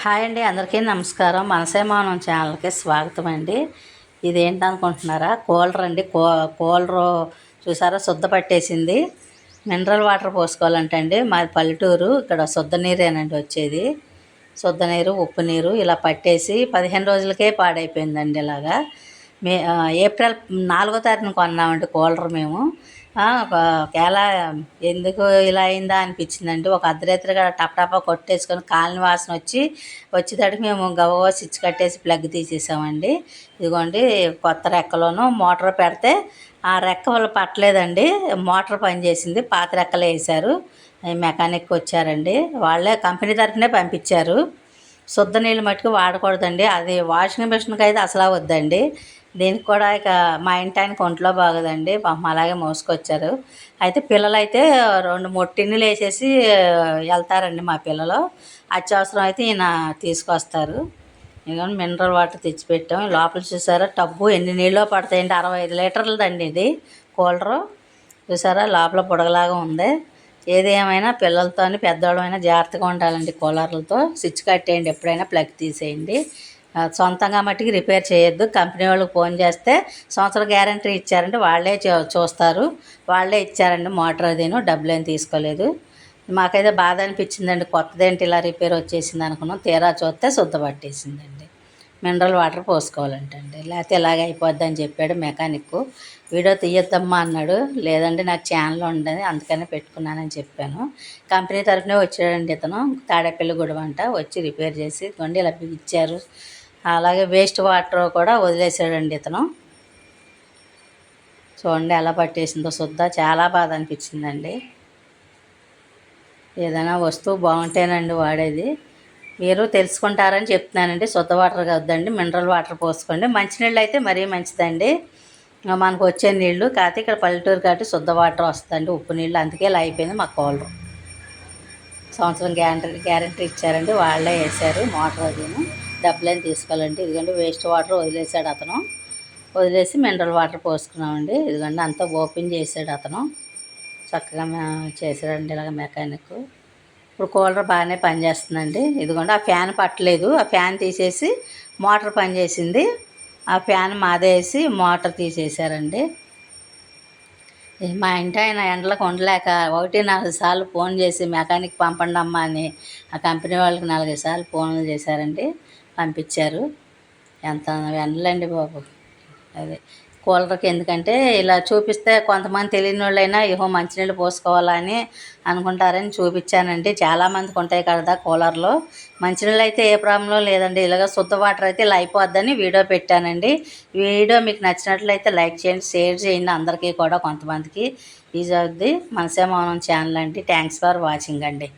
Hi అండి, అందరికీ నమస్కారం. మనసే మౌనం ఛానల్కి స్వాగతం అండి. ఇదేంటనుకుంటున్నారా? కూలర్ అండి. కూలరు చూసారా, శుద్ధ పట్టేసింది. మినరల్ వాటర్ పోసుకోవాలంటండి. మాది పల్లెటూరు, ఇక్కడ శుద్ధ నీరేనండి వచ్చేది. శుద్ధ నీరు, ఉప్పు నీరు ఇలా పట్టేసి 15 రోజులకే పాడైపోయిందండి. ఇలాగా ఏప్రిల్ 4వ తారీఖున కొన్నామండి కూలర్ మేము. ఒకవేళ ఎందుకు ఇలా అయిందా అనిపించిందండి. ఒక అర్ధరాత్రిగా టపటపా కొట్టేసుకొని కాలిన వాసన వచ్చేదానికి మేము గవ్వ స్విచ్ కట్టేసి ప్లగ్ తీసేసామండి. ఇదిగోండి, కొత్త రెక్కలోనూ మోటార్ పెడితే ఆ రెక్క వాళ్ళు పట్టలేదండి. మోటార్ పనిచేసింది, పాత రెక్కలు వేసారు. మెకానిక్ వచ్చారండి, వాళ్ళే కంపెనీ తరఫునే పంపించారు. శుద్ధ నీళ్ళు మట్టుకు వాడకూడదండి. అది వాషింగ్ మిషన్కి అయితే అసలు వద్దండి. దీనికి కూడా ఇక మా ఇంటి ఆయనకి ఒంట్లో బాగోదండి, పాపం అలాగే మోసుకొచ్చారు. అయితే పిల్లలు అయితే 2-3 టిన్నులు వేసేసి వెళ్తారండి. మా పిల్లలు అత్యవసరం అయితే ఈయన తీసుకొస్తారు. ఇదిగోండి, మినరల్ వాటర్ తెచ్చిపెట్టాం. లోపల చూసారా టబ్బు ఎన్ని నీళ్ళు పడతాయండి. 65 లీటర్లదండి ఇది కూలరు. చూసారా లోపల బుడగలాగా ఉంది. ఏది ఏమైనా పిల్లలతో పెద్దవాళ్ళమైనా జాగ్రత్తగా ఉండాలండి. కూలర్లతో స్విచ్ కట్టేయండి, ఎప్పుడైనా ప్లగ్ తీసేయండి. సొంతంగా మట్టికి రిపేర్ చేయొద్దు. కంపెనీ వాళ్ళకి ఫోన్ చేస్తే సంవత్సరం గ్యారంటీ ఇచ్చారంటే వాళ్ళే చూస్తారు. వాళ్ళే ఇచ్చారండి మోటార్. అదేను డబ్బులు ఏం తీసుకోలేదు. మాకైతే బాధ అనిపించిందండి. కొత్తదేంటి ఇలా రిపేర్ వచ్చేసింది అనుకున్నాం. తీరా చూస్తే శుద్ధ పట్టేసిందండి. మినరల్ వాటర్ పోసుకోవాలంటండి, లేకపోతే ఇలాగే అయిపోద్ది అని చెప్పాడు మెకానిక్. వీడియో తీయొద్దమ్మా అన్నాడు. లేదండి, నాకు ఛానల్ ఉండదు, అందుకనే పెట్టుకున్నానని చెప్పాను. కంపెనీ తరఫునే వచ్చాడండి ఇతను. తాడేపల్లిగూడెం అంట. వచ్చి రిపేర్ చేసి ఇదిగోండి ఇలా ఇచ్చారు. అలాగే వేస్ట్ వాటర్ కూడా వదిలేసాడండి ఇతను. చూడండి ఎలా పట్టేసిందో శుద్ధ. చాలా బాధ అనిపించిందండి. ఏదైనా వస్తువు బాగుంటేనండి వాడేది. మీరు తెలుసుకుంటారని చెప్తున్నానండి. శుద్ధ వాటర్ వద్దండి, మినరల్ వాటర్ పోసుకోండి. మంచినీళ్ళు అయితే మరీ మంచిదండి మనకు వచ్చే నీళ్ళు. కాకపోతే ఇక్కడ పల్లెటూరు కాబట్టి శుద్ధ వాటర్ వస్తుందండి, ఉప్పు నీళ్ళు. అందుకే ఇలా అయిపోయింది మా కూలరు. సంవత్సరం గ్యారంటీ ఇచ్చారండి, వాళ్ళే వేసారు మోటార్. అదేను డబ్బులేం తీసుకోవాలండి. ఇదిగోండి వేస్ట్ వాటర్ వదిలేసాడు అతను. వదిలేసి మినరల్ వాటర్ పోసుకున్నామండి. ఇదిగోండి అంతా ఓపెన్ చేసాడు అతను. చక్కగా చేసాడండి ఇలాగ మెకానిక్. ఇప్పుడు కూలర్ బాగానే పనిచేస్తుందండి. ఇదిగోండి ఆ ఫ్యాన్ పట్టలేదు, ఆ ఫ్యాన్ తీసేసి మోటార్ పనిచేసింది. ఆ ఫ్యాన్ మాదేసి మోటార్ తీసేసారండి. మా ఇంటి ఆయన ఎండలకు ఉండలేక 1-4 సార్లు ఫోన్ చేసి మెకానిక్ పంపండి అమ్మా అని ఆ కంపెనీ వాళ్ళకి 4-5 సార్లు ఫోన్లు చేశారండి. పంపించారు. ఎంత ఎండలండి బాబు. అదే కూలర్కి ఎందుకంటే ఇలా చూపిస్తే కొంతమంది తెలియని వాళ్ళైనా ఏహో మంచినీళ్ళు పోసుకోవాలా అని అనుకుంటారని చూపించానండి. చాలామందికి ఉంటాయి కదా కూలర్లో. మంచినీళ్ళు అయితే ఏ ప్రాబ్లం లేదండి. ఇలాగ శుద్ధ వాటర్ అయితే ఇలా అయిపోద్దని వీడియో పెట్టానండి. వీడియో మీకు నచ్చినట్లయితే లైక్ చేయండి, షేర్ చేయండి. అందరికీ కూడా కొంతమందికి యూజ్ అవుద్ది. మనసే మౌనం ఛానల్ అండి. థ్యాంక్స్ ఫర్ వాచింగ్ అండి.